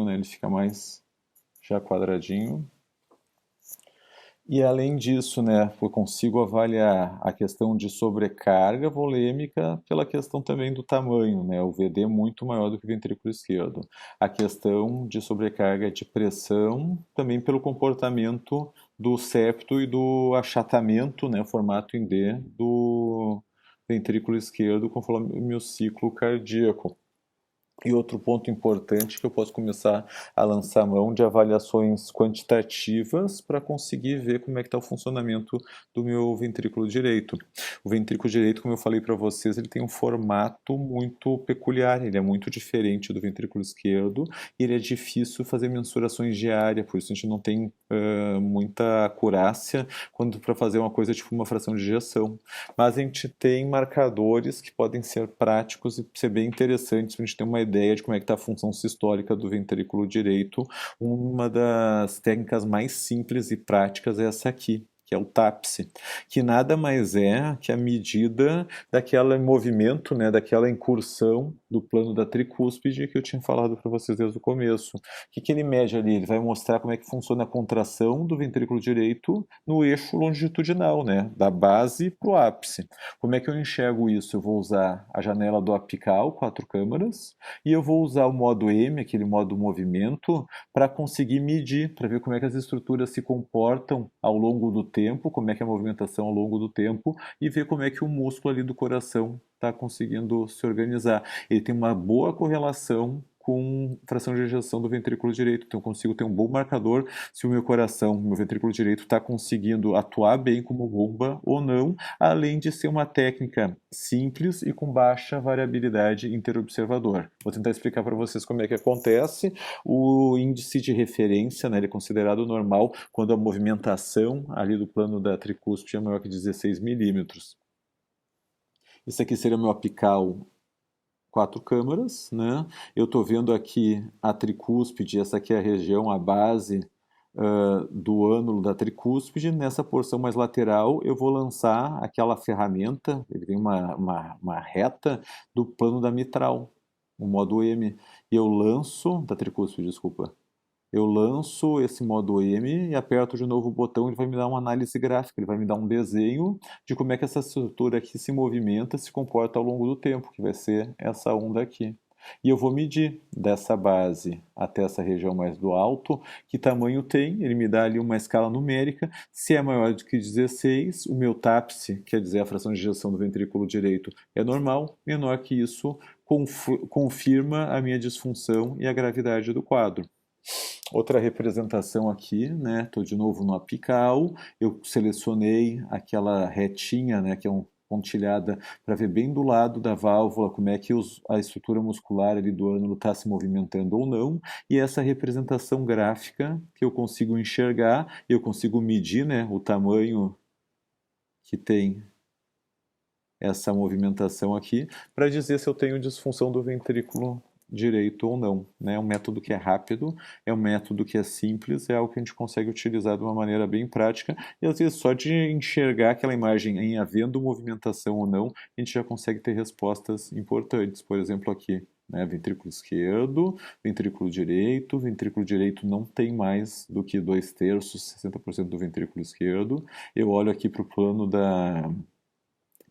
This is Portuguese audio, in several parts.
né? Ele fica mais já quadradinho. E além disso, né, eu consigo avaliar a questão de sobrecarga volêmica pela questão também do tamanho, né? O VD é muito maior do que o ventrículo esquerdo. A questão de sobrecarga de pressão também pelo comportamento do septo e do achatamento, né, formato em D do ventrículo esquerdo conforme o ciclo cardíaco. E outro ponto importante que eu posso começar a lançar mão de avaliações quantitativas para conseguir ver como é que está o funcionamento do meu ventrículo direito. O ventrículo direito, como eu falei para vocês, ele tem um formato muito peculiar, ele é muito diferente do ventrículo esquerdo e ele é difícil fazer mensurações de área, por isso a gente não tem muita acurácia quando para fazer uma coisa tipo uma fração de ejeção. Mas a gente tem marcadores que podem ser práticos e ser bem interessantes para a gente ter uma ideia de como é que está a função sistólica do ventrículo direito. Uma das técnicas mais simples e práticas é essa aqui, que é o TAPSE, que nada mais é que a medida daquele movimento, né, daquela incursão do plano da tricúspide que eu tinha falado para vocês desde o começo. O que ele mede ali? Ele vai mostrar como é que funciona a contração do ventrículo direito no eixo longitudinal, né, da base para o ápice. Como é que eu enxergo isso? Eu vou usar a janela do apical, 4 câmaras, e eu vou usar o modo M, aquele modo movimento, para conseguir medir, para ver como é que as estruturas se comportam ao longo do tempo, como é que é a movimentação ao longo do tempo, e ver como é que o músculo ali do coração está conseguindo se organizar. Ele tem uma boa correlação com fração de ejeção do ventrículo direito, então eu consigo ter um bom marcador se o meu coração, meu ventrículo direito está conseguindo atuar bem como bomba ou não, além de ser uma técnica simples e com baixa variabilidade interobservador. Vou tentar explicar para vocês como é que acontece. O índice de referência, né, ele é considerado normal quando a movimentação ali do plano da tricúspide é maior que 16 milímetros. Isso aqui seria o meu apical 4 câmaras, né? Eu estou vendo aqui a tricúspide, essa aqui é a região, a base do ânulo da tricúspide. Nessa porção mais lateral eu vou lançar aquela ferramenta, ele tem uma reta do plano da mitral, o modo M, e eu lanço, da tricúspide, desculpa, eu lanço esse modo M e aperto de novo o botão, ele vai me dar uma análise gráfica, ele vai me dar um desenho de como é que essa estrutura aqui se movimenta, se comporta ao longo do tempo, que vai ser essa onda aqui. E eu vou medir dessa base até essa região mais do alto, que tamanho tem, ele me dá ali uma escala numérica, se é maior do que 16, o meu TAPSE, quer dizer, a fração de ejeção do ventrículo direito, é normal, menor que isso, confirma a minha disfunção e a gravidade do quadro. Outra representação aqui, né? Estou de novo no apical. Eu selecionei aquela retinha, né? Que é um pontilhada para ver bem do lado da válvula como é que a estrutura muscular ali do ânulo está se movimentando ou não. E essa representação gráfica que eu consigo enxergar, eu consigo medir, né? O tamanho que tem essa movimentação aqui para dizer se eu tenho disfunção do ventrículo direito ou não, né? É um método que é rápido, é um método que é simples, é algo que a gente consegue utilizar de uma maneira bem prática e às vezes só de enxergar aquela imagem em havendo movimentação ou não, a gente já consegue ter respostas importantes. Por exemplo, aqui, né? Ventrículo esquerdo, ventrículo direito não tem mais do que 2/3, 60% do ventrículo esquerdo. Eu olho aqui para o plano da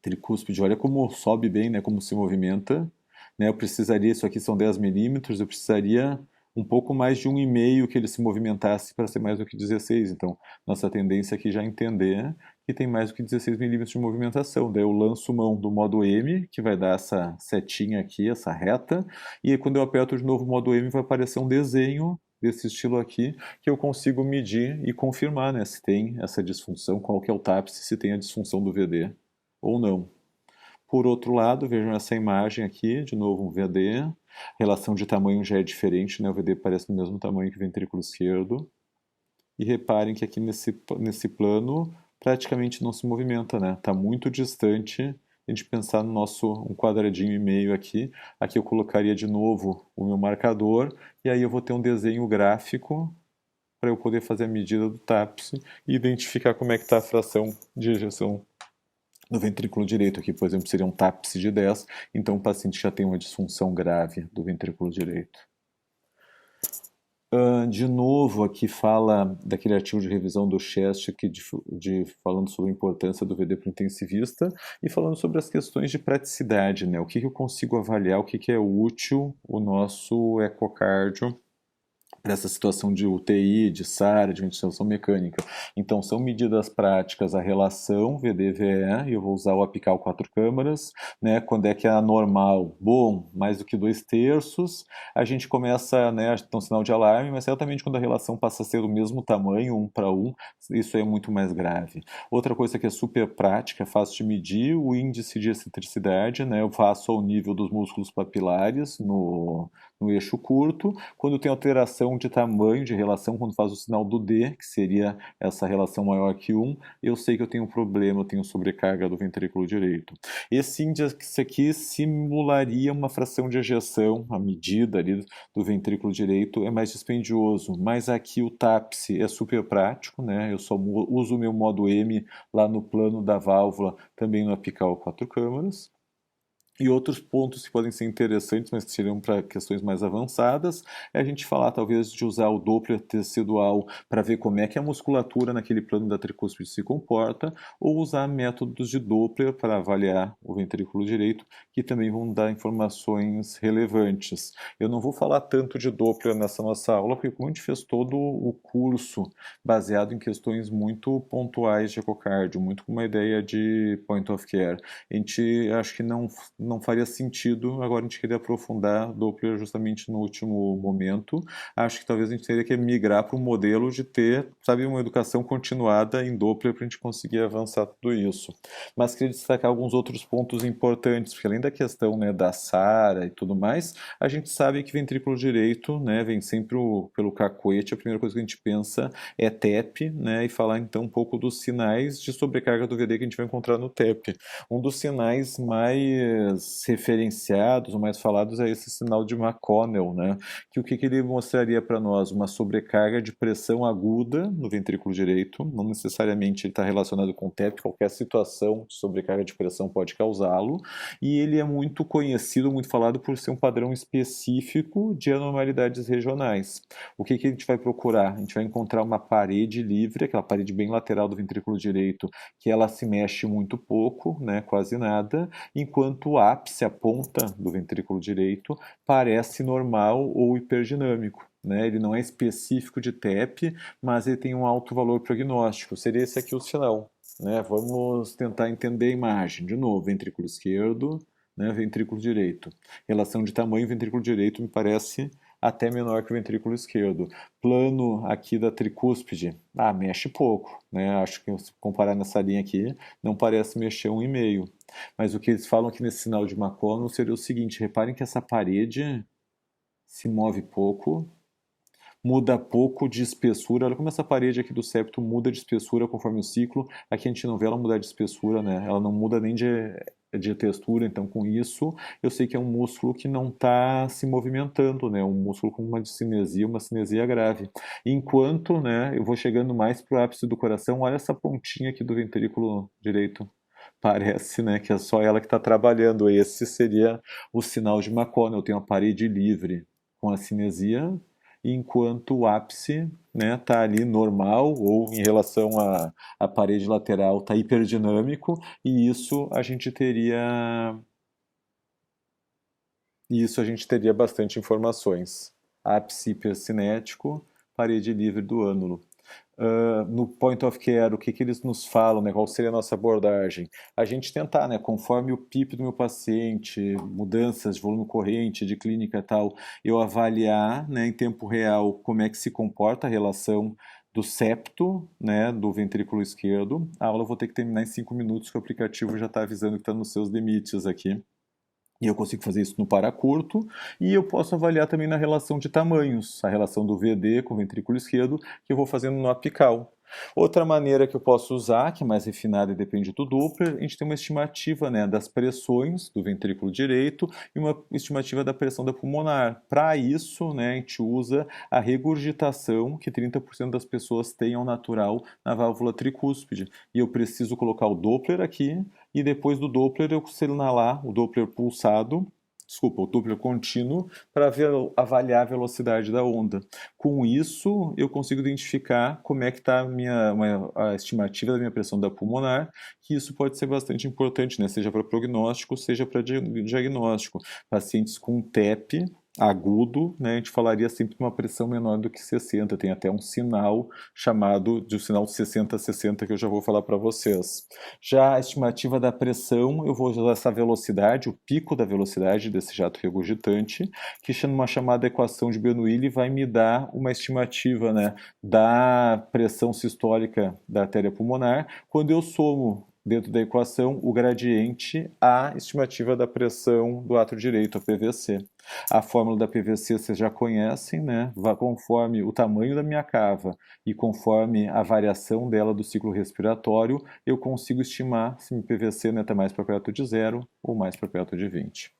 tricúspide, olha como sobe bem, né, como se movimenta, né, eu precisaria, isso aqui são 10 milímetros, eu precisaria um pouco mais de 1,5 que ele se movimentasse para ser mais do que 16, então nossa tendência aqui já é entender que tem mais do que 16 milímetros de movimentação, daí eu lanço mão do modo M, que vai dar essa setinha aqui, essa reta, e aí quando eu aperto de novo o modo M vai aparecer um desenho desse estilo aqui, que eu consigo medir e confirmar, né, se tem essa disfunção, qual que é o TAPSE, se tem a disfunção do VD ou não. Por outro lado, vejam essa imagem aqui, de novo um VD, a relação de tamanho já é diferente, né? O VD parece do mesmo tamanho que o ventrículo esquerdo. E reparem que aqui nesse plano praticamente não se movimenta, né? Está muito distante a gente pensar no nosso um quadradinho e meio aqui. Aqui eu colocaria de novo o meu marcador e aí eu vou ter um desenho gráfico para eu poder fazer a medida do TAPSE e identificar como é que está a fração de ejeção no ventrículo direito. Aqui, por exemplo, seria um TAPSE de 10, então o paciente já tem uma disfunção grave do ventrículo direito. De novo, aqui fala daquele artigo de revisão do Chest, falando sobre a importância do VD para o intensivista e falando sobre as questões de praticidade, né? O que eu consigo avaliar, o que é útil o nosso ecocardio para essa situação de UTI, de SARA, de ventilação mecânica. Então, são medidas práticas a relação VD-VE, e eu vou usar o apical 4 câmaras, né? Quando é que é anormal? Bom, mais do que 2/3, a gente começa, né, a ter um sinal de alarme, mas certamente quando a relação passa a ser do mesmo tamanho, 1 para 1, isso é muito mais grave. Outra coisa que é super prática, é fácil de medir, o índice de excentricidade, né? Eu faço ao nível dos músculos papilares no eixo curto. Quando tem alteração de tamanho, de relação, quando faz o sinal do D, que seria essa relação maior que 1, eu sei que eu tenho um problema, eu tenho sobrecarga do ventrículo direito. Esse índice aqui simularia uma fração de ejeção, a medida ali do ventrículo direito é mais dispendioso, mas aqui o TAPS é super prático, né? Eu só uso o meu modo M lá no plano da válvula, também no apical 4 câmaras. E outros pontos que podem ser interessantes, mas que seriam para questões mais avançadas, é a gente falar talvez de usar o Doppler tecidual para ver como é que a musculatura naquele plano da tricúspide se comporta, ou usar métodos de Doppler para avaliar o ventrículo direito, que também vão dar informações relevantes. Eu não vou falar tanto de Doppler nessa nossa aula, porque como a gente fez todo o curso baseado em questões muito pontuais de ecocardio, muito com uma ideia de point of care, a gente acho que não faria sentido agora a gente querer aprofundar Doppler justamente no último momento. Acho que talvez a gente teria que migrar para um modelo de ter, sabe, uma educação continuada em Doppler para a gente conseguir avançar tudo isso. Mas queria destacar alguns outros pontos importantes, porque além da questão, né, da SARA e tudo mais, a gente sabe que ventrículo direito, né, vem sempre pelo cacoete, a primeira coisa que a gente pensa é TEP, né, e falar então um pouco dos sinais de sobrecarga do VD que a gente vai encontrar no TEP. Um dos sinais mais referenciados, ou mais falados, é esse sinal de McConnell, né? Que o que ele mostraria para nós? Uma sobrecarga de pressão aguda no ventrículo direito, não necessariamente ele está relacionado com o TEP, qualquer situação de sobrecarga de pressão pode causá-lo, e ele é muito conhecido, muito falado por ser um padrão específico de anormalidades regionais. O que a gente vai procurar? A gente vai encontrar uma parede livre, aquela parede bem lateral do ventrículo direito, que ela se mexe muito pouco, né, quase nada, enquanto o ápice, a ponta do ventrículo direito, parece normal ou hiperdinâmico. Né? Ele não é específico de TEP, mas ele tem um alto valor prognóstico. Seria esse aqui o sinal. Né? Vamos tentar entender a imagem. De novo, ventrículo esquerdo, né, ventrículo direito. Relação de tamanho, ventrículo direito me parece até menor que o ventrículo esquerdo. Plano aqui da tricúspide, mexe pouco, né? Acho que se comparar nessa linha aqui, não parece mexer 1,5. Mas o que eles falam aqui nesse sinal de McConnell seria o seguinte: reparem que essa parede se move pouco, muda pouco de espessura. Olha como essa parede aqui do septo muda de espessura conforme o ciclo. Aqui a gente não vê ela mudar de espessura, né? Ela não muda nem de textura, então com isso eu sei que é um músculo que não está se movimentando, né? Um músculo com uma cinesia grave. Enquanto, né, eu vou chegando mais para o ápice do coração, olha essa pontinha aqui do ventrículo direito. Parece, né, que é só ela que está trabalhando. Esse seria o sinal de McConnell. Eu tenho a parede livre com a cinesia, enquanto o ápice, né, tá ali normal ou em relação à parede lateral tá hiperdinâmico e isso a gente teria bastante informações. Ápice hipercinético, parede livre do ânulo. No point of care, o que eles nos falam, né? Qual seria a nossa abordagem? A gente tentar, né? Conforme o PIP do meu paciente, mudanças de volume corrente, de clínica e tal, eu avaliar, né, em tempo real como é que se comporta a relação do septo, né, do ventrículo esquerdo. A aula eu vou ter que terminar em 5 minutos, que o aplicativo já está avisando que está nos seus limites aqui. E eu consigo fazer isso no paracurto, e eu posso avaliar também na relação de tamanhos, a relação do VD com o ventrículo esquerdo, que eu vou fazendo no apical. Outra maneira que eu posso usar, que é mais refinada e depende do Doppler, a gente tem uma estimativa, né, das pressões do ventrículo direito e uma estimativa da pressão da pulmonar. Para isso, né, a gente usa a regurgitação que 30% das pessoas têm ao natural na válvula tricúspide. E eu preciso colocar o Doppler aqui, e depois do Doppler eu selecionar lá o Doppler pulsado, desculpa, o Doppler contínuo para avaliar a velocidade da onda. Com isso, eu consigo identificar como é que está a estimativa da minha pressão da pulmonar, que isso pode ser bastante importante, né? Seja para prognóstico, seja para diagnóstico. Pacientes com TEP agudo, né, a gente falaria sempre de uma pressão menor do que 60, tem até um sinal chamado de um sinal de 60-60 que eu já vou falar para vocês. Já a estimativa da pressão, eu vou usar essa velocidade, o pico da velocidade desse jato regurgitante, que chama uma chamada equação de Bernoulli e vai me dar uma estimativa, né, da pressão sistólica da artéria pulmonar, quando eu somo dentro da equação o gradiente à estimativa da pressão do átrio direito, a PVC. A fórmula da PVC vocês já conhecem, né? Conforme o tamanho da minha cava e conforme a variação dela do ciclo respiratório, eu consigo estimar se o PVC está mais para perto de 0 ou mais para perto de 20.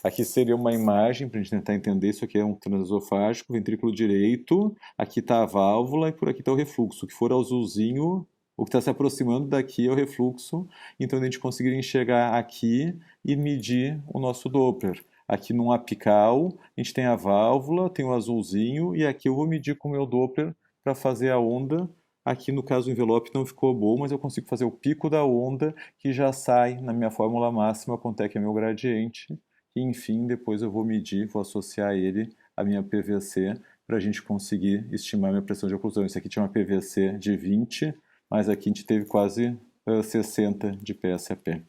Aqui seria uma imagem para a gente tentar entender. Isso aqui é um transesofágico, ventrículo direito, aqui está a válvula e por aqui está o refluxo. O que for azulzinho, o que está se aproximando daqui é o refluxo, então a gente conseguiria enxergar aqui e medir o nosso Doppler. Aqui no apical, a gente tem a válvula, tem o azulzinho, e aqui eu vou medir com o meu Doppler para fazer a onda. Aqui no caso o envelope não ficou bom, mas eu consigo fazer o pico da onda, que já sai na minha fórmula máxima, quanto é que é meu gradiente. E enfim, depois eu vou medir, vou associar ele à minha PVC, para a gente conseguir estimar minha pressão de oclusão. Isso aqui tinha uma PVC de 20, mas aqui a gente teve quase 60 de PSAP.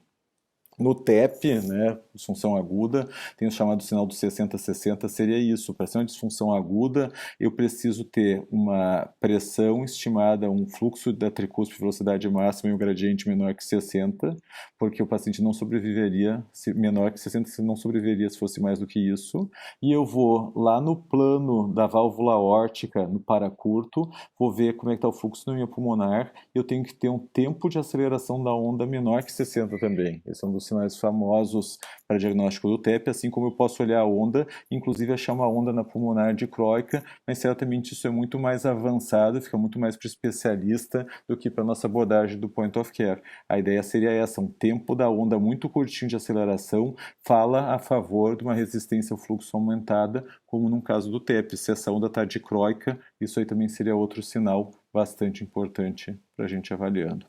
No TEP, né, disfunção aguda, tem o chamado sinal do 60-60, seria isso. Para ser uma disfunção aguda, eu preciso ter uma pressão estimada, um fluxo da tricúspide, velocidade máxima e um gradiente menor que 60, porque o paciente não sobreviveria, se menor que 60, se não sobreviveria se fosse mais do que isso. E eu vou lá no plano da válvula aórtica, no paracurto, vou ver como é que está o fluxo na minha pulmonar, e eu tenho que ter um tempo de aceleração da onda menor que 60 também. Esse é um dos sinais famosos para diagnóstico do TEP, assim como eu posso olhar a onda, inclusive achar uma onda na pulmonar dicróica, mas certamente isso é muito mais avançado, fica muito mais para o especialista do que para a nossa abordagem do point of care. A ideia seria essa, um tempo da onda muito curtinho de aceleração fala a favor de uma resistência ao fluxo aumentada, como no caso do TEP. Se essa onda está dicróica, isso aí também seria outro sinal bastante importante para a gente avaliando.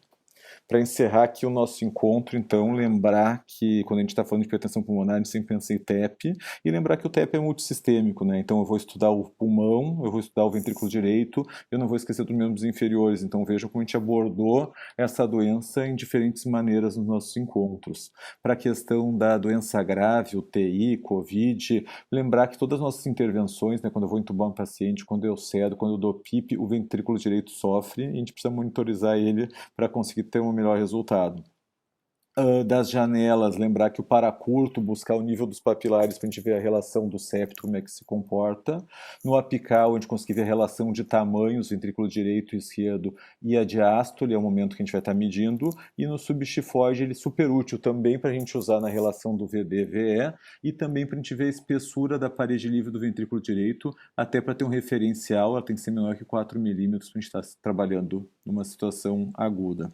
Para encerrar aqui o nosso encontro, então, lembrar que quando a gente está falando de hipertensão pulmonar, a gente sempre pensa em TEP, e lembrar que o TEP é multissistêmico, né? Então eu vou estudar o pulmão, eu vou estudar o ventrículo direito, eu não vou esquecer dos membros inferiores, então vejam como a gente abordou essa doença em diferentes maneiras nos nossos encontros. Para a questão da doença grave, UTI, COVID, lembrar que todas as nossas intervenções, né, quando eu vou entubar um paciente, quando eu cedo, quando eu dou PIP, o ventrículo direito sofre, e a gente precisa monitorizar ele para conseguir ter um melhor resultado. Das janelas, lembrar que o paracurto, buscar o nível dos papilares para a gente ver a relação do septo, como é que se comporta. No apical, a gente conseguir ver a relação de tamanhos, ventrículo direito e esquerdo, e a diástole, é o momento que a gente vai estar medindo. E no subxifoide, ele é super útil também para a gente usar na relação do VD-VE e também para a gente ver a espessura da parede livre do ventrículo direito, até para ter um referencial, ela tem que ser menor que 4 milímetros para a gente estar trabalhando numa situação aguda.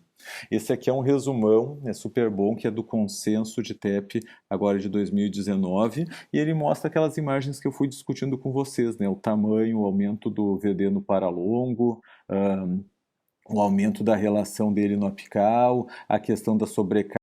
Esse aqui é um resumão, é super bom, que é do consenso de TEP, agora de 2019, e ele mostra aquelas imagens que eu fui discutindo com vocês, né? O tamanho, o aumento do VD no paralongo, o aumento da relação dele no apical, a questão da sobrecarga